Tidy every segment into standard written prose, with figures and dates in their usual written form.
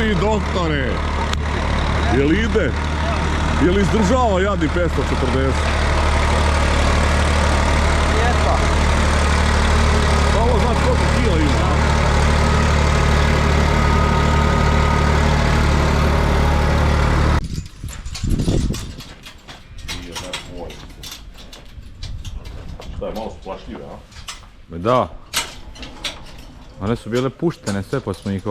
vi doktore? Jel ide? Jel izdržava jadni 540? Lijepa. Ovo znači koliko kila ima? Šta je, malo su plašljive, a? Da. One su bile puštene sve pa smo ih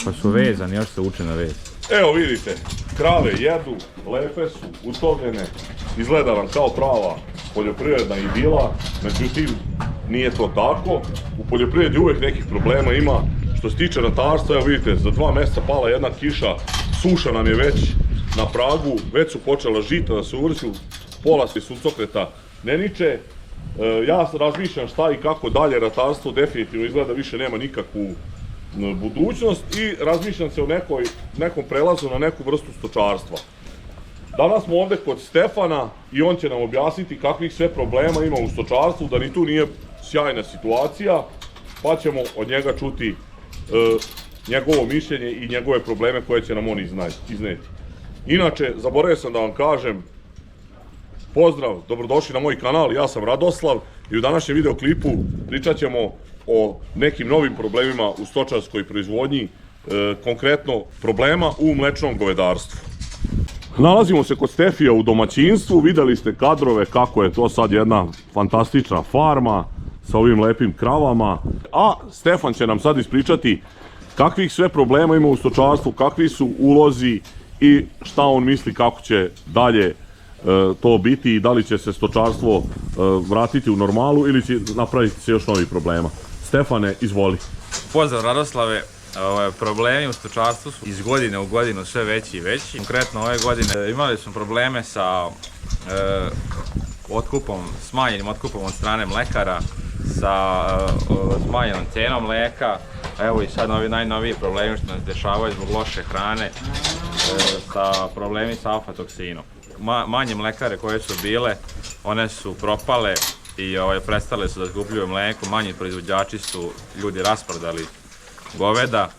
pa su vezani, još se uče na vez. Evo vidite, krave jedu, lepe su, utovljene, izgleda vam kao prava poljoprivredna idila, međutim nije to tako. U poljoprivredi uvijek nekih problema ima. Što se tiče ratarstva, evo vidite, za 2 mjeseca pala jedna kiša, suša nam je već na pragu, već su počela žita da se uvrću, pola se suncokreta ne niče. Ja razmišljam šta i kako dalje, ratarstvo definitivno izgleda više nema nikakvu budućnost i razmišljam se o nekom prelazu na neku vrstu stočarstva. Danas smo ovdje kod Stefana i on će nam objasniti kakvih sve problema ima u stočarstvu, da ni tu nije sjajna situacija, pa ćemo od njega čuti njegovo mišljenje i njegove probleme koje će nam on izneti. Inače, zaboravio sam da vam kažem, pozdrav, dobrodošli na moj kanal, ja sam Radoslav i u današnjem videoklipu pričat ćemo o nekim novim problemima u stočarskoj proizvodnji, konkretno problema u mlečnom govedarstvu. Nalazimo se kod Stefija u domaćinstvu, vidjeli ste kadrove kako je to sad jedna fantastična farma sa ovim lepim kravama, a Stefan će nam sad ispričati kakvih sve problema ima u stočarstvu, kakvi su ulozi i šta on misli kako će dalje to biti i da li će se stočarstvo vratiti u normalu ili će napraviti se još novih problema. Stefane, izvoli. Pozdrav Radoslave, problemi u stočarstvu su iz godine u godinu sve veći i veći. Konkretno ove godine imali smo probleme sa smanjenim otkupom od strane mlekara, sa smanjenom cenom mlijeka, evo i sad najnoviji problemi što nas dešavaju zbog loše hrane, sa problemi sa aflatoksinom. Manje mlekare koje su bile, one su propale i prestale su da otkupljuju mlijeko, manji proizvođači su ljudi rasprodali goveda.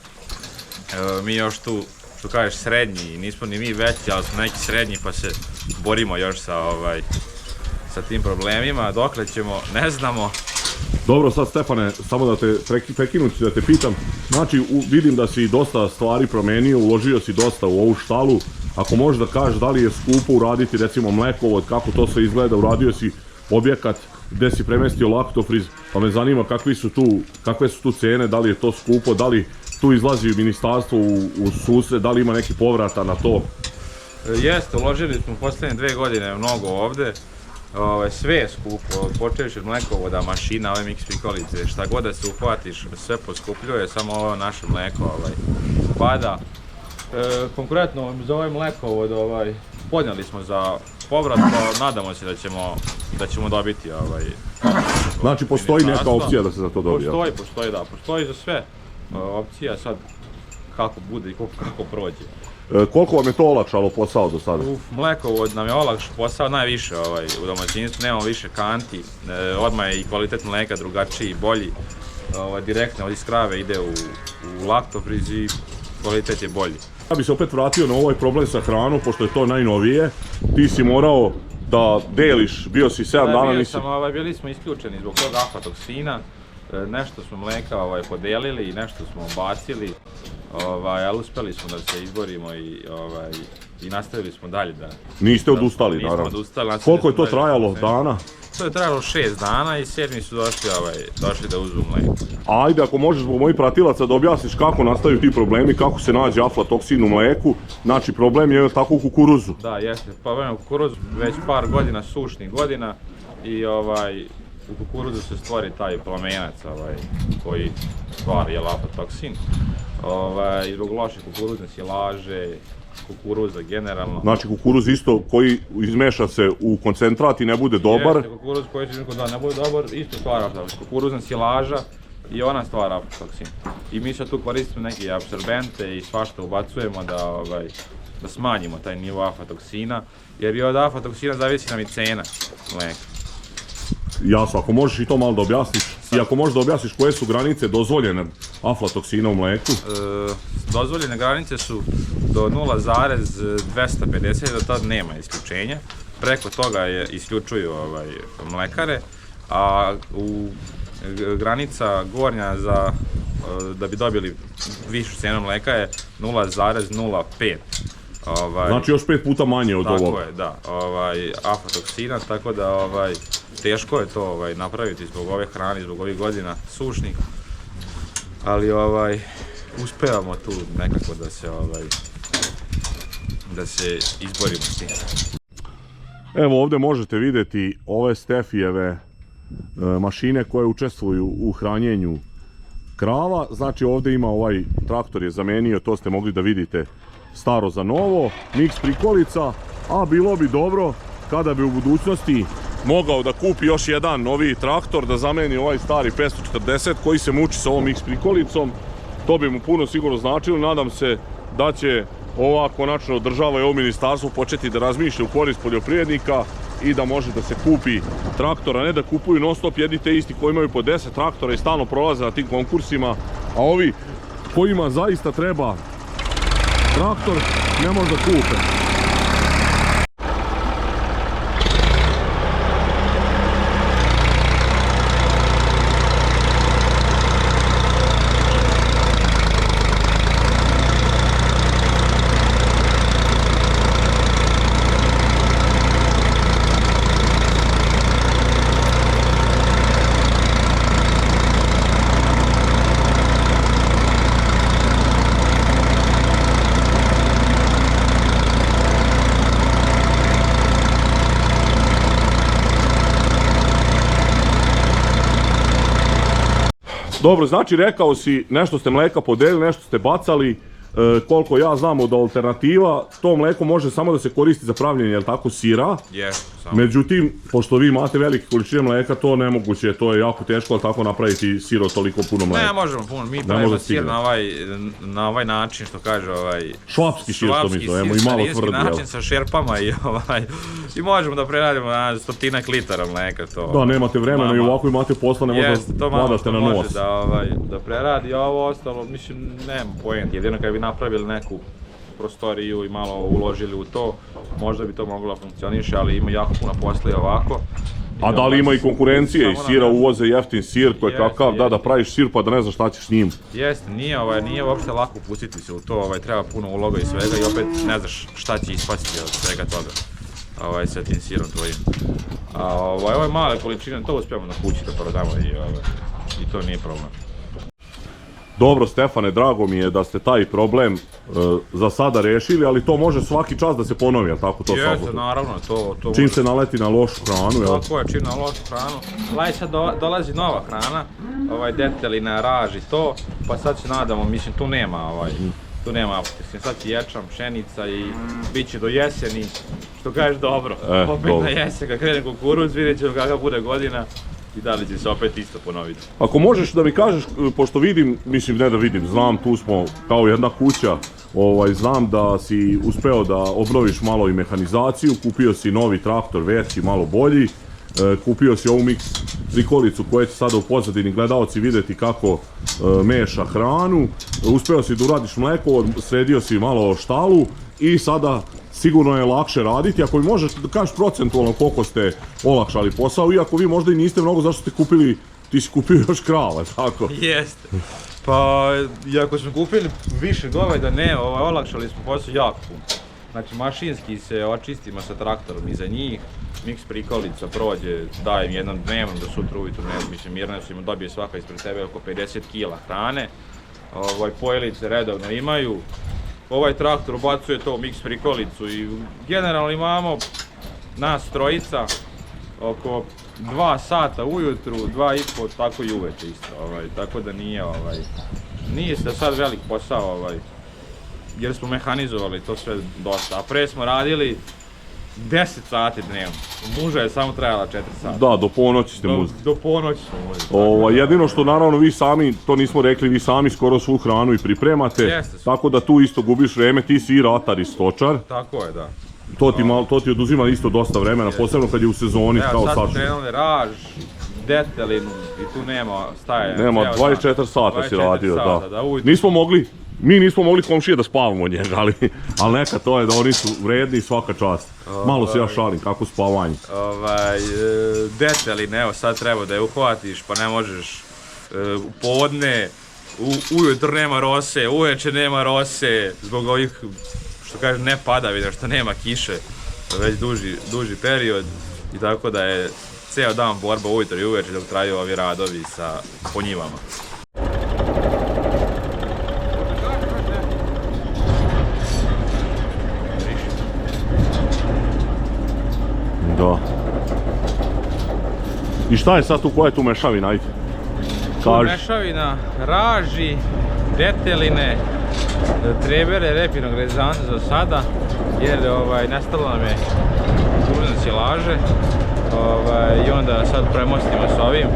Mi još tu, što kažeš, srednji, nismo ni mi veći, ali smo neki srednji pa se borimo još sa tim problemima. Dokle ćemo, ne znamo. Dobro, sad Stefane, samo da te prekinući, da te pitam, znači vidim da si dosta stvari promenio, uložio si dosta u ovu štalu. Ako možeš da kažeš da li je skupo uraditi recimo mlekovod, kako to sve izgleda, uradio si objekat gdje si premestio laktofriz, pa me zanima kakve su tu cene, da li je to skupo, da li tu izlazi ministarstvo u susret, da li ima neki povrata na to? Jeste, uložili smo posljednje 2 godine mnogo ovde, sve je skupo, počeviš od mlekovoda, mašina, ove mix prikolice, šta god da se uhvatiš, sve poskupljuje, samo ovo naše mleko pada. Konkretno za ovaj mlekovod podnijeli smo za povrat, pa nadamo se da ćemo dobiti Znači postoji neka opcija da se za to dobije? Postoji za sve opcija, sad kako bude i kako prođe. Koliko vam je to olakšalo posao do sada? Mlekovod nam je olakšao posao najviše u domaćinstvu, nemamo više kanti, odmah je i kvalitet mleka drugačiji i bolji, direktno iz krave ide u laktofriz i kvalitet je bolji. Ja bih se opet vratio na ovaj problem sa hranom, pošto je to najnovije. Ti si morao da deliš, bio si 7 dana... Bili smo isključeni zbog toga aflatoksina, nešto smo mleka podelili i nešto smo bacili, ali uspjeli smo da se izborimo i nastavili smo dalje. Niste odustali, naravno. Nismo odustali. Koliko je to trajalo dana? To je trajalo 6 dana i 7 su došli da uzmu mlijeko. Ajde, ako možeš zbog mojih pratilaca da objasniš kako nastaju ti problemi, kako se nađe aflatoksin u mlijeku, znači problem je tako u kukuruzu. Da, jeste, problem u kukuruzu, već par godina, sušnih godina i u kukuruzu se stvori taj plamenac koji stvara aflatoksin. I zbog loše kukuruzne silaže, kukuruza generalno. Znači kukuruz isto koji izmeša se u koncentrat i ne bude dobar? Jeste, kukuruz koji ne bude dobar isto stvara aflatoksin. Kukuruzna silaža i ona stvara aflatoksin. I mi sad tu koristimo neke apsorbente i svašta ubacujemo da smanjimo taj nivo aflatoksina, jer i od aflatoksina zavisi nam i cena mlijeka. Jasno, ako možeš i to malo da objasniš. I ako možda objasniš koje su granice dozvoljene aflatoksina u mleku? Dozvoljene granice su do 0,250, do tada nema isključenja. Preko toga isključuju mlekare, a granica gornja da bi dobili višu cenu mleka je 0,05. Znači još 5 puta manje od ovog. Tako je, da, aflatoksina, tako da teško je to napraviti zbog ove hrane, zbog ovih godina sušnih, ali uspevamo tu nekako da se izborimo s tim. Evo ovdje možete vidjeti ove Stefijeve mašine koje učestvuju u hranjenju krava. Znači ovdje ima ovaj traktor je zamenio, to ste mogli da vidite, staro za novo, miks prikolica, a bilo bi dobro kada bi u budućnosti mogao da kupi još jedan novi traktor da zameni ovaj stari 540 koji se muči sa ovom miks prikolicom. To bi mu puno sigurno značilo. Nadam se da će ova konačno država i ovo ministarstvo početi da razmišlja u korist poljoprivrednika i da može da se kupi traktor, a ne da kupuju non stop jedni te isti koji imaju po 10 traktora i stalno prolaze na tim konkursima, a ovi kojima zaista treba traktor ne može da kupe. Dobro, znači rekao si, nešto ste mleka podelili, nešto ste bacali, koliko ja znam od alternativa, to mleko može samo da se koristi za pravljenje, jel tako, sira? Samo. Međutim, pošto vi imate velike količine mleka, to nemoguće, to je jako teško, ali tako napraviti sir od toliko puno mleka. Ne možemo puno, mi pravimo sir na ovaj način, što kaže švapski sir, što mi zovemo, i malo tvrdi, jel? način sa šerpama i možemo da preradimo na 100-ak litara mleka. Da, nemate vremena i ovako imate posla, ne možda vladate na nos. Da preradi, a ovo ostalo, mislim, nema pojenta, jedino kad bi napravili neku prostoriju i malo uložili u to, možda bi to moglo funkcioniše, ali ima jako puno posla i ovako. A da li ima i konkurencije i sira uvoze jeftin sir koji je kakav, da praviš sir pa da ne znaš šta ćeš s njim. Jeste, nije uopšte lako pustiti se u to, treba puno uloga i svega i opet ne znaš šta će ispasti od svega toga sa tim sirom tvojim. Ove male količine, to uspijemo na kući da prodamo i to nije problem. Dobro, Stefane, drago mi je da ste taj problem za sada rešili, ali to može svaki čas da se ponovi, jel tako to sabotno? Jeste, naravno, to čim se naleti na lošu hranu, jel? Tako je, čim na lošu hranu. Sad dolazi nova hrana, detelina, raž i to, pa sad se nadamo, mislim, tu nema aflatoksina, sad će ječam, pšenica i bit će do jeseni, što kažeš dobro. Opet na jesen, kad krene kukuruz, vidjet ćemo kakva bude godina. I da li će se opet isto ponoviti. Ako možeš da mi kažeš, pošto vidim, mislim ne da vidim, znam tu smo kao jedna kuća, znam da si uspeo da obnoviš malo i mehanizaciju, kupio si novi traktor, veći, malo bolji, kupio si ovu miks prikolicu koja će sada u pozadini gledaoci vidjeti kako meša hranu, uspeo si da uradiš mleko, sredio si malo štalu i sada sigurno je lakše raditi. Ako mi možeš da kažeš procentualno koliko ste olakšali posao, iako vi možda i niste mnogo, zašto ste kupili, ti si kupio još krava, tako? Jeste. Pa, iako smo kupili više goveda, olakšali smo posao jako puno. Znači, mašinski se očistimo sa traktorom iza njih, miks prikolica prođe, dajem jednom dnevnom da sutra ujutru, mislim, mirno se im dobije svaka ispred sebe oko 50 kila hrane. Pojelice redovno imaju. Ovaj traktor ubacuje to u miks prikolicu i generalno imamo nas trojica oko 2 sata ujutru, 2,5, tako i uveče isto, tako da nije se sad velik posao, jer smo mehanizovali to sve dosta, a pre smo radili 10 sati dnevno, muža je samo trajala 4 sata. Da, do ponoći ste muzili. Do ponoći smo muzili. Jedino što naravno vi sami, to nismo rekli, vi sami skoro svu hranu i pripremate, tako da tu isto gubiš vreme, ti si i ratar i stočar. Tako je, da. To ti oduzima isto dosta vremena, posebno kad je u sezoni kao sad. Sad smo krenuli raž, detelinu i tu nema stajanja. Nema, 24 sata si radio, da. Mi nismo mogli komšije da spavamo od njega, ali neka to je da oni su vredni i svaka čast. Malo se ja šalim, kako spavanje. Detelin, evo sad treba da je uhvatiš, pa ne možeš u podne, ujutro nema rose, uveče nema rose, zbog ovih, što kažem, ne padavina, što nema kiše, već duži period i tako da je ceo dan borba ujutro i uveče dok traju ovi radovi po njivama. Da. I šta je sad tu, koja je tu mešavina, ajde? Mešavina, raži, deteline, trebere, repinog rezanca za sada, jer nestalo nam je gruzne silaže i onda sad premostimo s ovim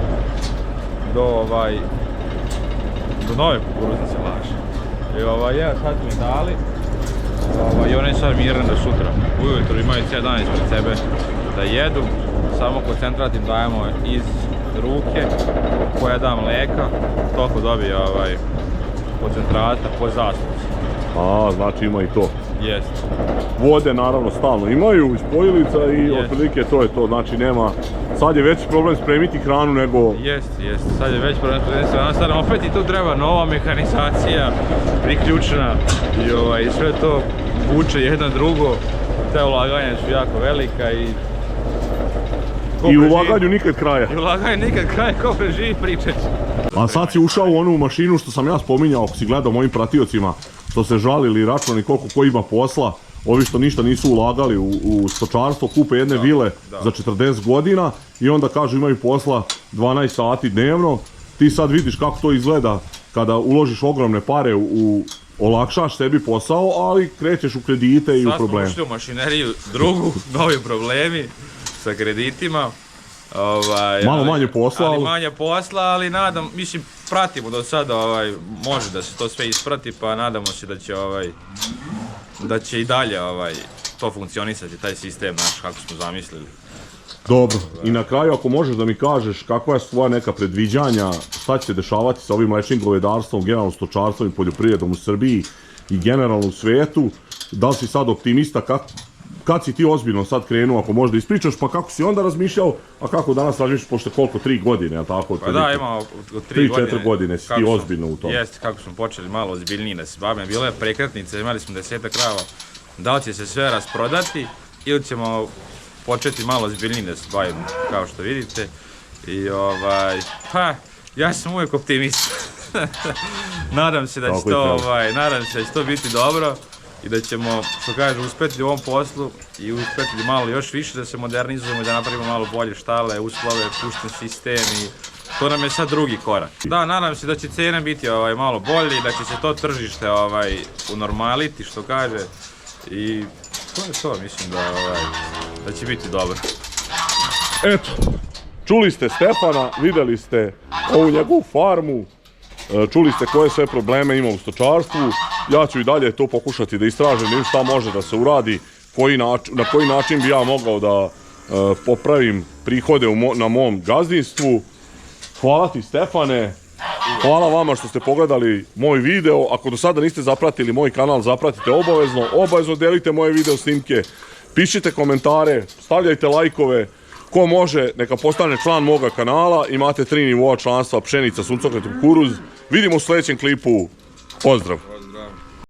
do nove gruzne silaže. I sad smo ih dali i one sad mirne do sutra. Ujutro imaju cijel dan ispred sebe da jedu, samo koncentrat im dajemo iz ruke koja da mleka, toliko dobije koncentrata po zasluzi. A, znači ima i to. Jest. Vode naravno stalno imaju iz pojilica i otprilike to je to, znači nema, sad je veći problem spremiti hranu nego... Jest, sad je veći problem spremiti hranu, sad nam opet i tu treba nova mehanizacija priključena i sve to vuče jedno drugo, te ulaganja su jako velika i... I ulaganju nikad kraja. I ulaganju nikad kraja, ko preživi pričać. A sad si ušao u onu mašinu što sam ja spominjao, ako si gledao mojim pratiocima, što se žalili računali koliko ko ima posla, ovi što ništa nisu ulagali u stočarstvo, kupe jedne vile za 40 godina i onda kažu imaju posla 12 sati dnevno. Ti sad vidiš kako to izgleda kada uložiš ogromne pare olakšaš sebi posao, ali krećeš u kredite i u probleme. Sad smo ušli u mašineriju drugu, novi problemi sa kreditima. Malo manje posla, ali manje posla, ali mislim, pratimo do sada, može da se to sve isprati, pa nadamo se da će i dalje to funkcionisati, taj sistem naš, kako smo zamislili. Dobro, i na kraju ako možeš da mi kažeš kakva su tvoja neka predviđanja, šta će se dešavati sa ovim mlečnim govedarstvom, generalno stočarstvom i poljoprivredom u Srbiji i generalno u svetu, da li si sad optimista, kad si ti ozbiljno sad krenuo, ako možda ispričaš, pa kako si onda razmišljao, a kako danas razmišljaš, pošto koliko, 3 godine, jel' tako? Pa da, ima 3 godine. 3-4 godine si ti ozbiljno u tom. Jeste, kako smo počeli malo ozbiljnije da se bavimo, bila je prekretnica, imali smo 10 krava, da li će se sve rasprodati ili ćemo početi malo ozbiljnije da se bavimo, kao što vidite. I ja sam uvijek optimist. Nadam se da će to biti dobro. I da ćemo, što kaže, uspjeti u ovom poslu i uspjeti malo još više da se modernizujemo i da napravimo malo bolje štale, uslove, pušten sistem i to nam je sad drugi korak. Da, nadam se da će cijena biti malo bolje i da će se to tržište unormaliti, što kaže, i to je to, mislim da će biti dobro. Eto, čuli ste Stefana, vidjeli ste ovu njegovu farmu, čuli ste koje sve probleme ima u stočarstvu. Ja ću i dalje to pokušati da istražim šta može da se uradi, na koji način bi ja mogao da popravim prihode na mom gazdinstvu. Hvala ti, Stefane, hvala vama što ste pogledali moj video. Ako do sada niste zapratili moj kanal, zapratite obavezno delite moje video snimke, pišite komentare, stavljajte lajkove. Ko može, neka postane član moga kanala, imate 3 nivoa članstva: pšenica, suncokret, kukuruz. Vidimo u sljedećem klipu, pozdrav!